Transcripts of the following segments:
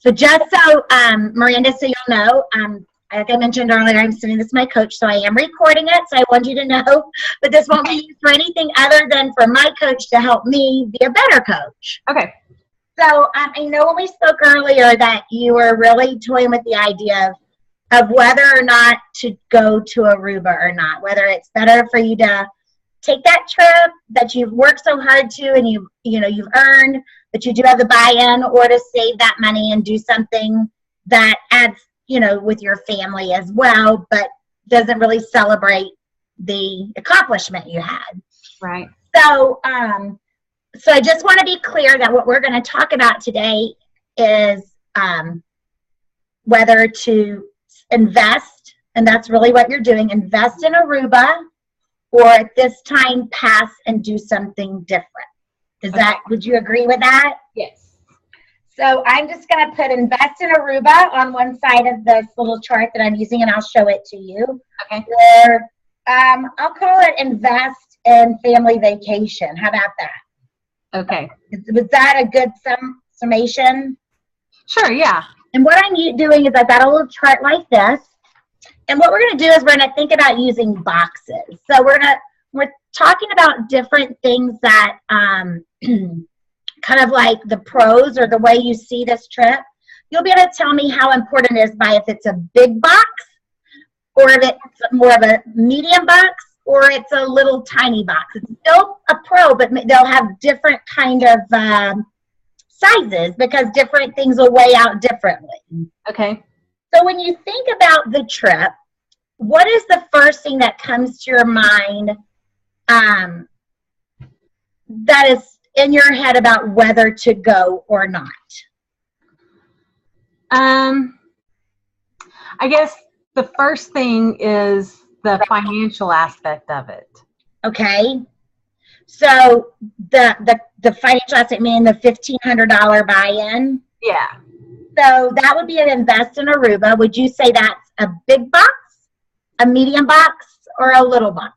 So just so, Miranda, so you'll know, like I mentioned earlier, I'm sending this to my coach, so I am recording it. So I want you to know, but this won't be used for anything other than for my coach to help me be a better coach. Okay. So I know when we spoke earlier that you were really toying with the idea of whether or not to go to Aruba or not, whether it's better for you to take that trip that you've worked so hard to and you've earned, but you do have the buy-in, or to save that money and do something that adds, with your family as well, but doesn't really celebrate the accomplishment you had. Right. So, so I just want to be clear that what we're going to talk about today is whether to invest, and that's really what you're doing, invest in Aruba, or at this time pass and do something different. Would you agree with that? Yes. So I'm just going to put invest in Aruba on one side of this little chart that I'm using, and I'll show it to you. Okay. Or I'll call it invest in family vacation. How about that? Okay. Was that a good summation? Sure, yeah. And what I'm doing is I've got a little chart like this. And what we're going to do is we're going to think about using boxes. So we're talking about different things that kind of like the pros or the way you see this trip. You'll be able to tell me how important it is by if it's a big box, or if it's more of a medium box, or it's a little tiny box. It's still a pro, but they'll have different kind of sizes because different things will weigh out differently. Okay. So when you think about the trip, what is the first thing that comes to your mind that is in your head about whether to go or not? I guess the first thing is the financial aspect of it. Okay. So the financial aspect, meaning the $1,500 buy-in? Yeah. So that would be an invest in Aruba. Would you say that's a big box, a medium box, or a little box?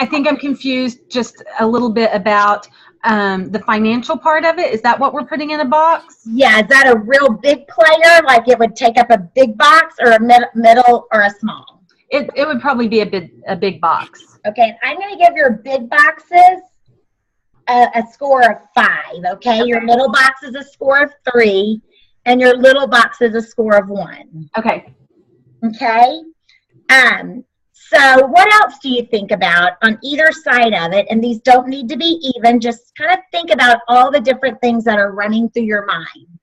I think I'm confused just a little bit about the financial part of it. Is that what we're putting in a box? Yeah. Is that a real big player? Like it would take up a big box, or a middle, or a small? It would probably be a big box. Okay. I'm going to give your big boxes a score of 5. Okay. Your middle box is a score of 3, and your little box is a score of 1. Okay. Okay. So what else do you think about on either side of it? And these don't need to be even. Just kind of think about all the different things that are running through your mind.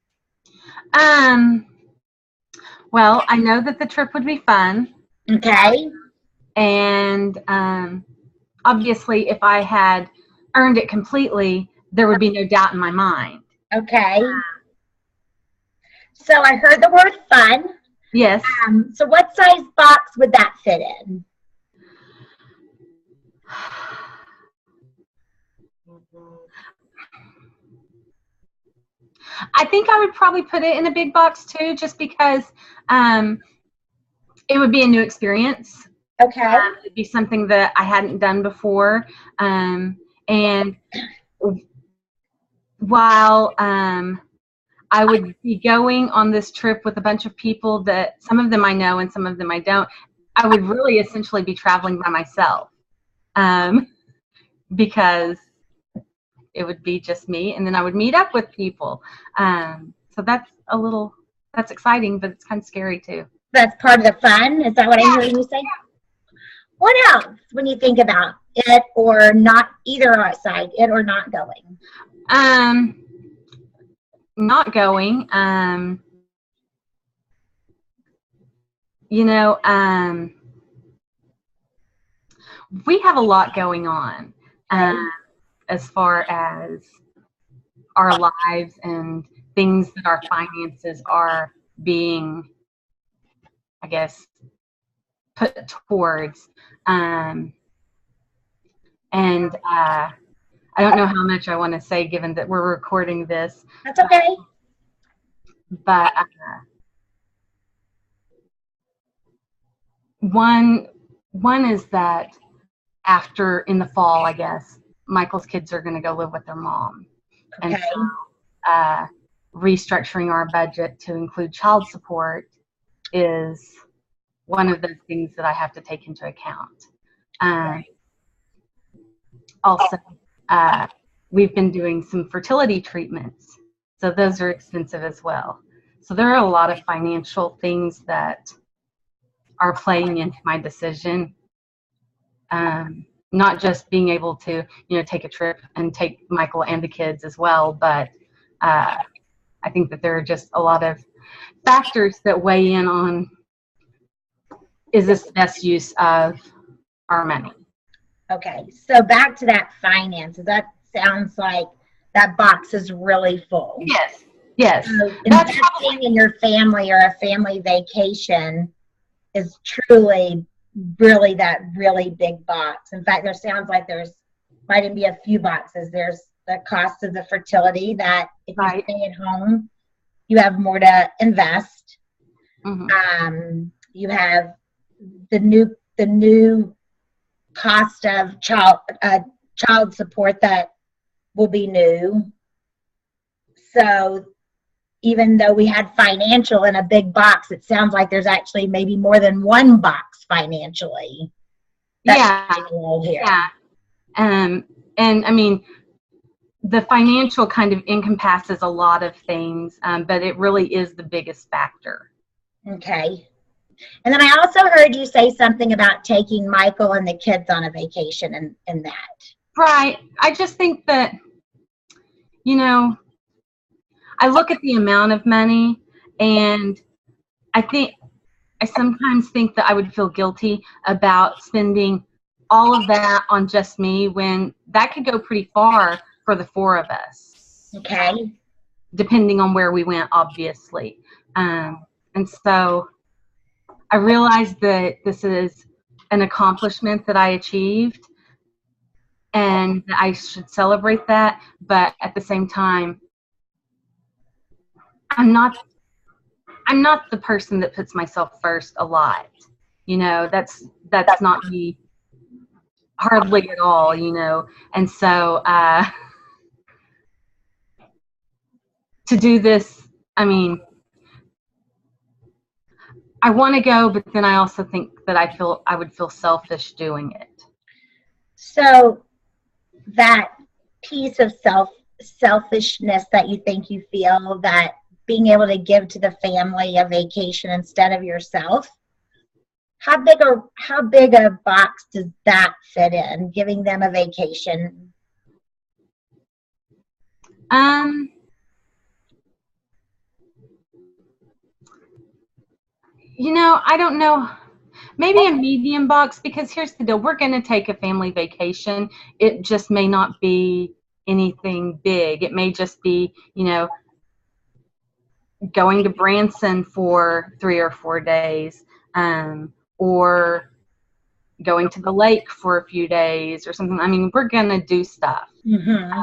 Well, I know that the trip would be fun. Okay. And obviously, if I had earned it completely, there would be no doubt in my mind. Okay. So I heard the word fun. Yes. So what size box would that fit in? I think I would probably put it in a big box too, just because it would be a new experience. Okay. It'd be something that I hadn't done before. And while I would be going on this trip with a bunch of people that some of them I know and some of them I don't, I would really essentially be traveling by myself because it would be just me, and then I would meet up with people. So that's exciting, but it's kind of scary too. That's part of the fun? Is that what I'm hearing you say? What else when you think about it or not, either side, it or not going? Not going. We have a lot going on as far as our lives and things that our finances are being, I guess, put towards. And I don't know how much I want to say given that we're recording this. That's okay. But one is that after, in the fall, I guess, Michael's kids are going to go live with their mom. And Okay. restructuring our budget to include child support is one of those things that I have to take into account. Also, we've been doing some fertility treatments, so those are expensive as well. So there are a lot of financial things that are playing into my decision. Not just being able to, take a trip and take Michael and the kids as well, but I think that there are just a lot of factors that weigh in on, is this the best use of our money? Okay, so back to that finances. That sounds like that box is really full. Yes. So investing in your family or a family vacation is truly, really that really big box. In fact, there sounds like there's might even be a few boxes. There's the cost of the fertility that if you stay at home, you have more to invest. Mm-hmm. You have the new cost of child support that will be new. So even though we had financial in a big box, it sounds like there's actually maybe more than one box financially. Yeah. And I mean, the financial kind of encompasses a lot of things, but it really is the biggest factor. Okay. And then I also heard you say something about taking Michael and the kids on a vacation and that. Right. I just think that, I look at the amount of money, and I sometimes think that I would feel guilty about spending all of that on just me, when that could go pretty far for the four of us. Okay. Depending on where we went, obviously. And so I realized that this is an accomplishment that I achieved, and I should celebrate that. But at the same time, I'm not the person that puts myself first a lot. That's not me, hardly at all. And so to do this, I mean, I want to go, but then I also think that I would feel selfish doing it. So that piece of selfishness that you think you feel, that being able to give to the family a vacation instead of yourself, how big a box does that fit in, giving them a vacation? I don't know. Maybe a medium box, because here's the deal. We're going to take a family vacation. It just may not be anything big. It may just be, going to Branson for 3 or 4 days, or going to the lake for a few days or something. I mean, we're going to do stuff. Mm-hmm.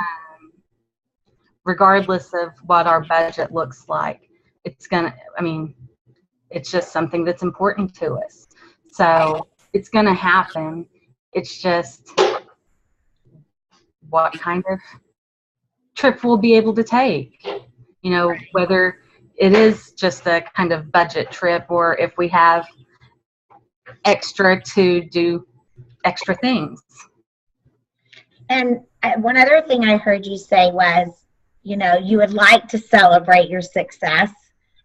Regardless of what our budget looks like. It's just something that's important to us. So it's going to happen. It's just what kind of trip we'll be able to take. Whether it is just a kind of budget trip, or if we have extra to do extra things. And one other thing I heard you say was, you would like to celebrate your success.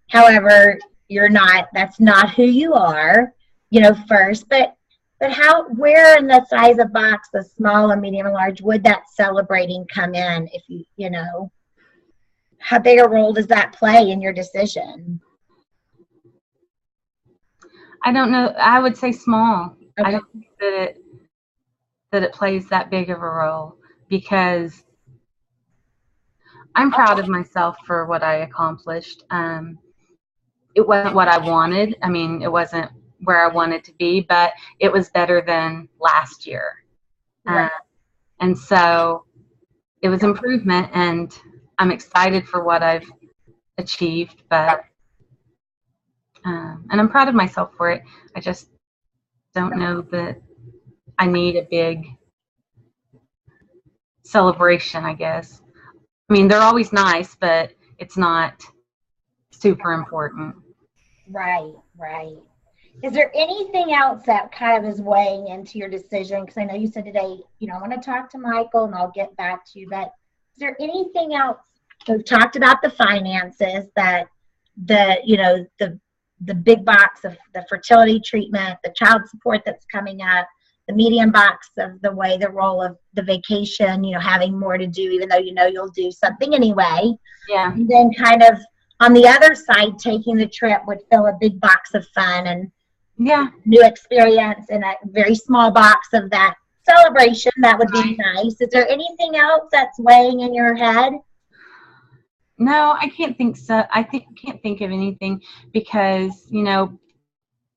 However, that's not who you are, first. But where in the size of box, the small, and medium, and large, would that celebrating come in? If how big a role does that play in your decision? I don't know. I would say small. Okay. I don't think that it plays that big of a role, because I'm proud of myself for what I accomplished. It wasn't what I wanted. I mean, it wasn't where I wanted to be, but it was better than last year. Right. And so it was improvement, and I'm excited for what I've achieved, but and I'm proud of myself for it. I just don't know that I need a big celebration, I guess. I mean, they're always nice, but it's not super important. Right, right. Is there anything else that kind of is weighing into your decision? Because I know you said today, I want to talk to Michael and I'll get back to you. But is there anything else? We've talked about the finances, that the big box of the fertility treatment, the child support that's coming up, the medium box of the role of the vacation, having more to do, even though you'll do something anyway. Yeah. And then kind of on the other side, taking the trip would fill a big box of fun and new experience, and a very small box of that celebration. That would be nice. Is there anything else that's weighing in your head? No, I can't think so. Can't think of anything because,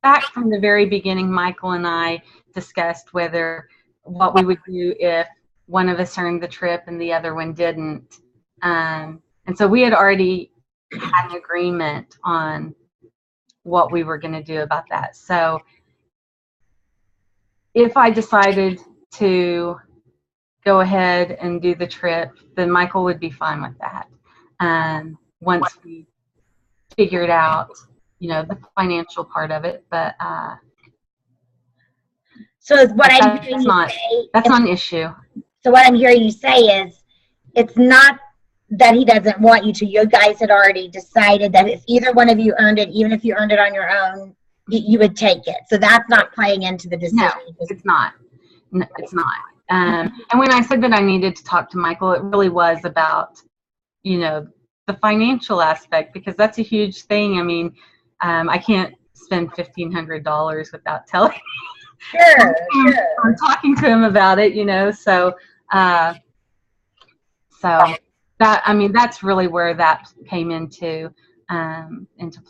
back from the very beginning, Michael and I discussed what we would do if one of us earned the trip and the other one didn't. And so we had already had an agreement on what we were going to do about that. So if I decided to go ahead and do the trip, then Michael would be fine with that. Once we figured out, the financial part of it, but so what I'm hearing you say, that's not an issue. So what I'm hearing you say is, it's not that he doesn't want you to. You guys had already decided that if either one of you earned it, even if you earned it on your own, you would take it. So that's not playing into the decision. No, it's not. No, it's not. And when I said that I needed to talk to Michael, it really was about, the financial aspect, because that's a huge thing. I mean, I can't spend $1,500 without telling. Sure. I'm talking to him about it, So that, I mean, that's really where that came into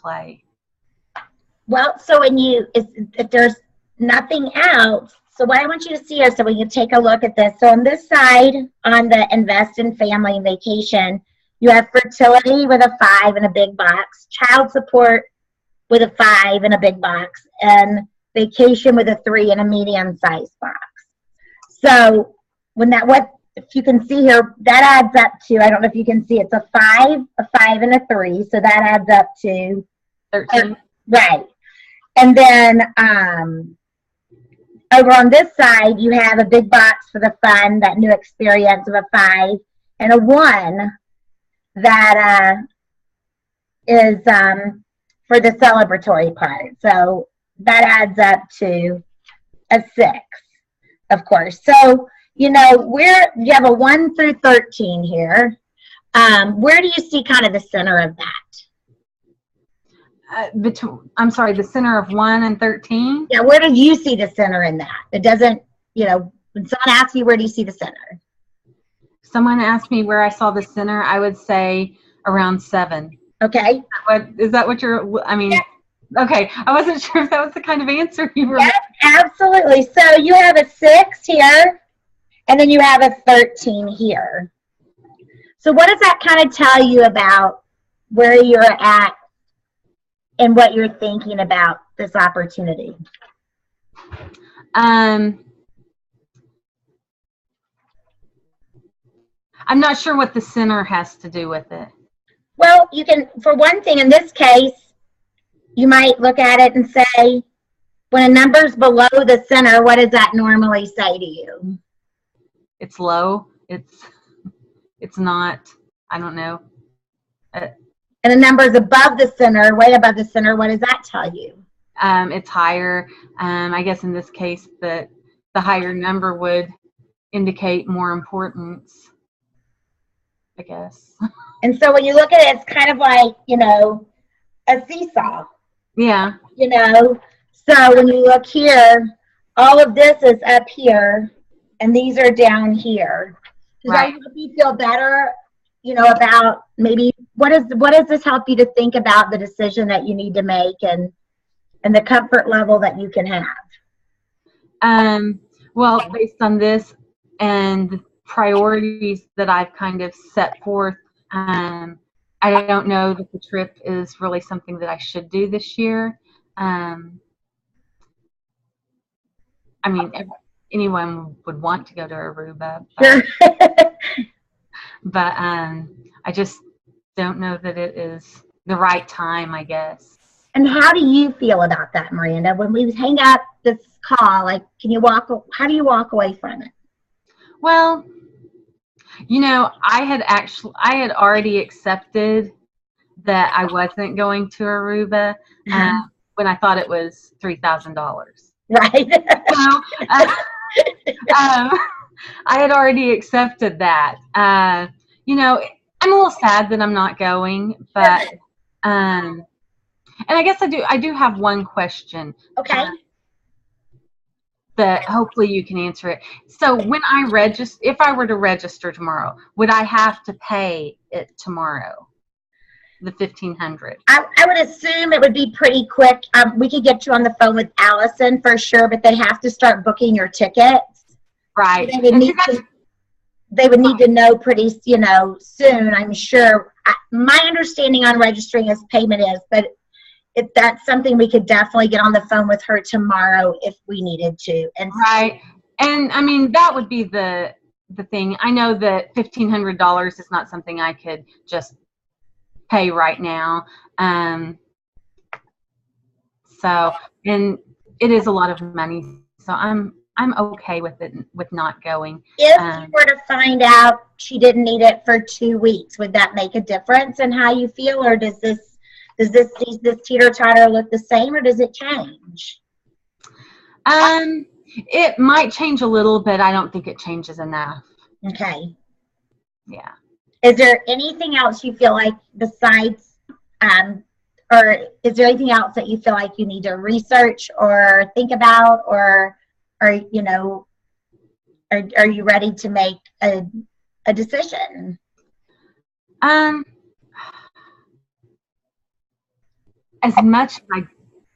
play. Well, so if there's nothing else, so what I want you to see is, so we can take a look at this. So on this side, on the invest in family and vacation, you have fertility with a 5 in a big box, child support with a 5 in a big box, and vacation with a 3 in a medium-sized box. So if you can see here, that adds up to, I don't know if you can see, it's a 5, and a 3, so that adds up to 13. Right. And then over on this side, you have a big box for the fun, that new experience of a 5, and a 1 that is for the celebratory part. So that adds up to a 6, of course. So, you have a 1 through 13 here. Where do you see kind of the center of that? I'm sorry, the center of 1 and 13? Yeah, where do you see the center in that? It doesn't, when someone asks you, where do you see the center? Someone asked me where I saw the center, I would say around 7. Okay. Is that what yeah. Okay, I wasn't sure if that was the kind of answer you were. Yes, absolutely. So you have a 6 here, and then you have a 13 here. So what does that kind of tell you about where you're at and what you're thinking about this opportunity? I'm not sure what the center has to do with it. Well, you can, for one thing, in this case, you might look at it and say, when a number's below the center, what does that normally say to you? It's low. It's not, I don't know. And the number's above the center, way above the center, what does that tell you? It's higher. I guess in this case, the higher number would indicate more importance, I guess. And so when you look at it, it's kind of like, a seesaw. Yeah. So when you look here, all of this is up here, and these are down here. Does that help you feel better, about maybe what does this help you to think about the decision that you need to make and the comfort level that you can have? Well, based on this and priorities that I've kind of set forth, I don't know that the trip is really something that I should do this year. I mean, anyone would want to go to Aruba, but I just don't know that it is the right time, I guess. And how do you feel about that, Miranda? When we hang up this call, like, how do you walk away from it? Well, I had already accepted that I wasn't going to Aruba when I thought it was $3,000. Right. I had already accepted that. I'm a little sad that I'm not going, but and I guess I do have one question. Okay. That hopefully you can answer it. So when if I were to register tomorrow, would I have to pay it tomorrow? The $1,500. I would assume it would be pretty quick. We could get you on the phone with Allison for sure, but they have to start booking your tickets. Right. So they would need to know pretty, soon, I'm sure. My understanding on registering as payment is, but if that's something we could definitely get on the phone with her tomorrow if we needed to. And right. And I mean, that would be the thing. I know that $1,500 is not something I could just pay right now. So, and it is a lot of money. So I'm okay with it, with not going. If you were to find out she didn't need it for 2 weeks, would that make a difference in how you feel, or does this teeter-totter look the same, or does it change? It might change a little, but I don't think it changes enough. Okay. Yeah. Is there anything else you feel like besides, or is there anything else that you feel like you need to research or think about, or are you ready to make a decision? As much as I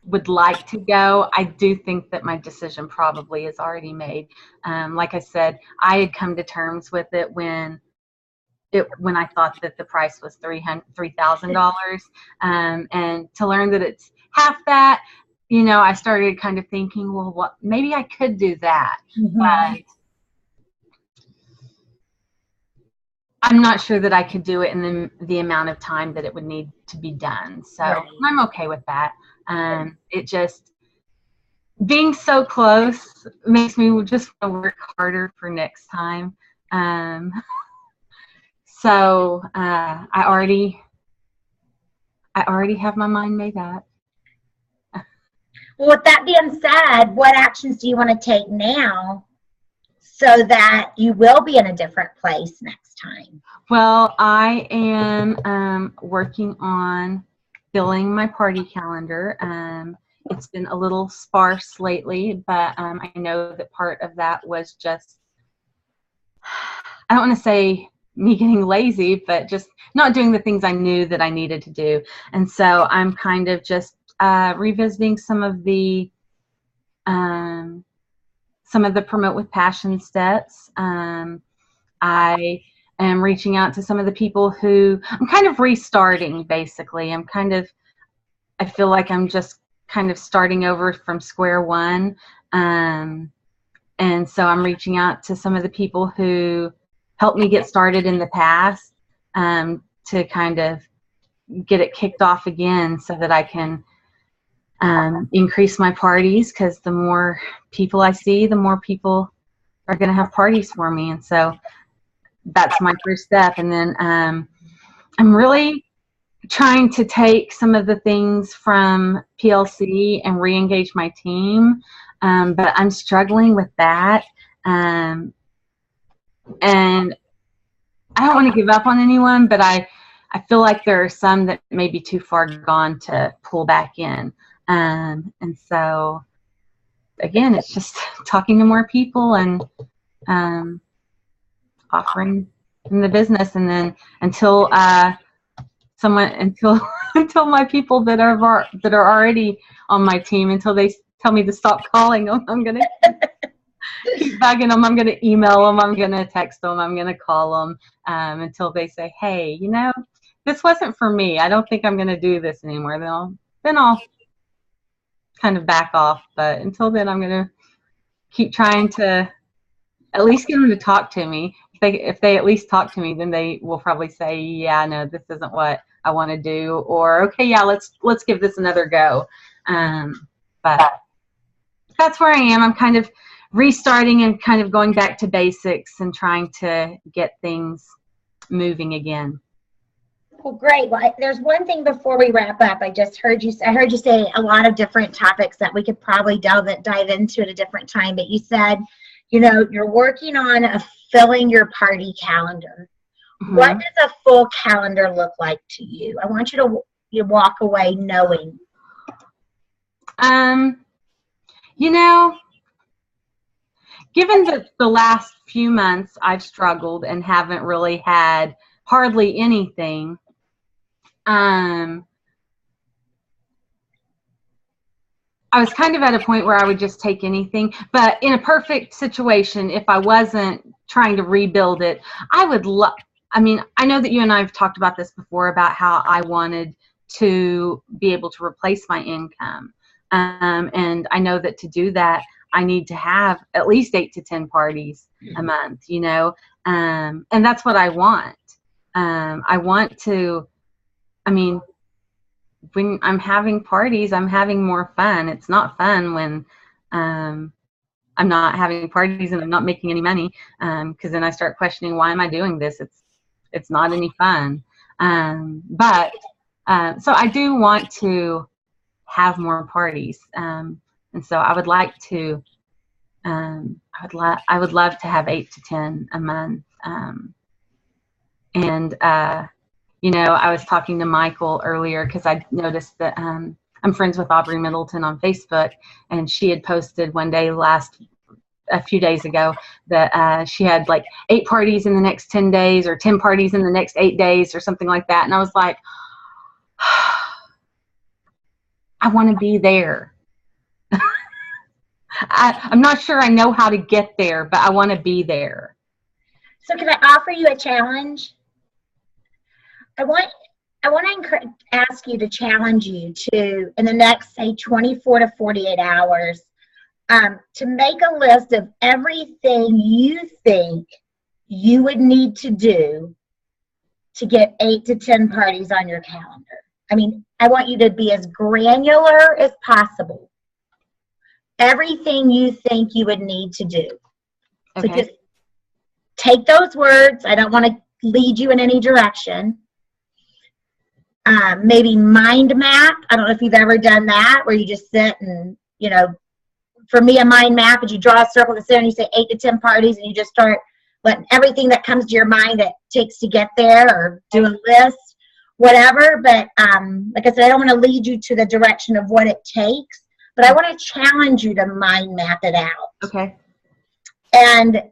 would like to go, I do think that my decision probably is already made. Like I said, I had come to terms with it when I thought that the price was $3,000, and to learn that it's half that, I started kind of thinking, well, maybe I could do that, but I'm not sure that I could do it in the amount of time that it would need to be done. So right. I'm okay with that. It just, being so close makes me just want to work harder for next time. So I already have my mind made up. Well, with that being said, what actions do you want to take now so that you will be in a different place next time? Well, I am working on filling my party calendar. It's been a little sparse lately, but I know that part of that was just, I don't want to say me getting lazy, but just not doing the things I knew that I needed to do. And so I'm kind of just revisiting some of the Promote with Passion steps. I am reaching out to some of the people who I'm kind of restarting, basically. I feel like I'm just kind of starting over from square one. And so I'm reaching out to some of the people who helped me get started in the past, to kind of get it kicked off again so that I can increase my parties, because the more people I see, the more people are going to have parties for me. And so that's my first step. And then I'm really trying to take some of the things from PLC and re-engage my team, but I'm struggling with that. And I don't want to give up on anyone, but I feel like there are some that may be too far gone to pull back in. And so, again, it's just talking to more people and offering in the business. And then until my people that are already on my team, until they tell me to stop calling them, I'm going to keep bugging them. I'm going to email them. I'm going to text them. I'm going to call them until they say, hey, this wasn't for me. I don't think I'm going to do this anymore. Then I'll kind of back off. But until then, I'm going to keep trying to at least get them to talk to me. if they at least talk to me, then they will probably say, yeah, no, this isn't what I want to do, or okay, yeah, let's give this another go. But that's where I am. I'm kind of restarting and kind of going back to basics and trying to get things moving again. Well, great. Well, there's one thing before we wrap up. I heard you say a lot of different topics that we could probably dive into at a different time. But you said, you're working on filling your party calendar. Mm-hmm. What does a full calendar look like to you? I want you to walk away knowing. Given that the last few months I've struggled and haven't really had hardly anything, I was kind of at a point where I would just take anything. But in a perfect situation, if I wasn't trying to rebuild it, I would love, I know that you and I have talked about this before, about how I wanted to be able to replace my income. And I know that to do that, I need to have at least 8 to 10 parties a month, and that's what I want. I want to, when I'm having parties, I'm having more fun. It's not fun when I'm not having parties and I'm not making any money, because then I start questioning, why am I doing this? It's not any fun. But so I do want to have more parties, and so I would like to. I would love to have 8 to 10 a month. I was talking to Michael earlier because I noticed that I'm friends with Aubrey Middleton on Facebook, and she had posted one day a few days ago that she had like 8 parties in the next 10 days or 10 parties in the next 8 days or something like that. And I was like, I want to be there. I'm not sure I know how to get there, but I want to be there. So can I offer you a challenge? I want to ask you to challenge you to, in the next, say, 24 to 48 hours, to make a list of everything you think you would need to do to get 8 to 10 parties on your calendar. I want you to be as granular as possible. Everything you think you would need to do. Okay. So just take those words. I don't want to lead you in any direction. Maybe mind map. I don't know if you've ever done that, where you just sit and, for me, a mind map is you draw a circle in the center and you say 8 to 10 parties, and you just start letting everything that comes to your mind that takes to get there, or do a list, whatever. But like I said, I don't want to lead you to the direction of what it takes. But I want to challenge you to mind map it out. Okay. And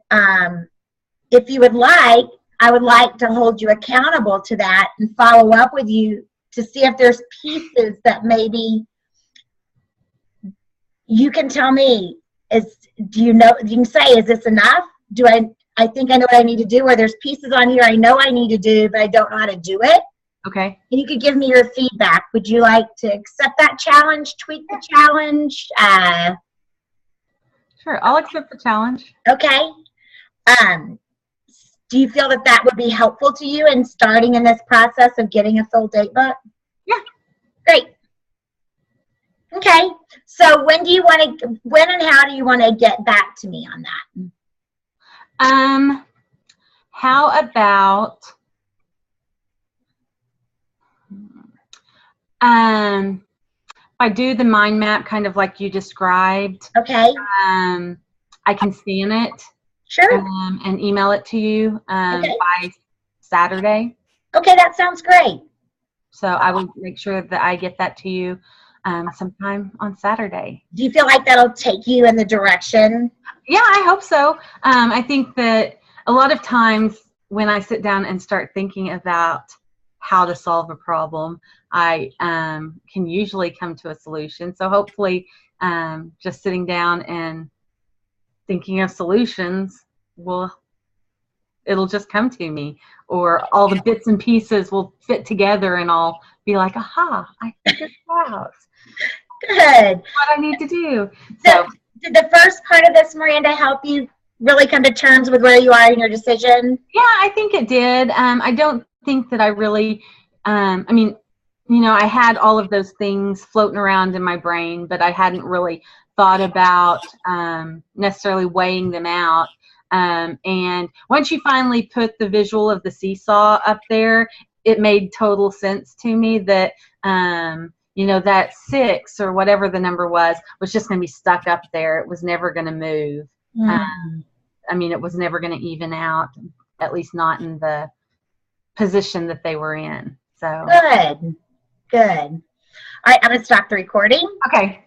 if you would like, I would like to hold you accountable to that and follow up with you to see if there's pieces that maybe you can tell me. You can say, is this enough? I think I know what I need to do, or there's pieces on here I know I need to do, but I don't know how to do it. Okay. And you could give me your feedback. Would you like to accept that challenge, tweak the challenge? Sure, I'll accept the challenge. Okay. Do you feel that would be helpful to you in starting in this process of getting a full date book? Yeah. Great. Okay. So when and how do you want to get back to me on that? How about I do the mind map kind of like you described. Okay. I can scan it. Sure. And email it to you by Saturday. Okay, that sounds great. So I will make sure that I get that to you sometime on Saturday. Do you feel like that'll take you in the direction? Yeah, I hope so. I think that a lot of times when I sit down and start thinking about how to solve a problem, I can usually come to a solution. So hopefully just sitting down and thinking of solutions it'll just come to me, or all the bits and pieces will fit together and I'll be like, aha, I figured it out. Good. What I need to do. So did the first part of this, Miranda, help you really come to terms with where you are in your decision? Yeah, I think it did. I don't think that I really, I mean, I had all of those things floating around in my brain, but I hadn't really thought about necessarily weighing them out. And once you finally put the visual of the seesaw up there, it made total sense to me that, that 6 or whatever the number was just going to be stuck up there. It was never going to move. It was never going to even out, at least not in the position that they were in. So Good. All right, I'm going to stop the recording. Okay.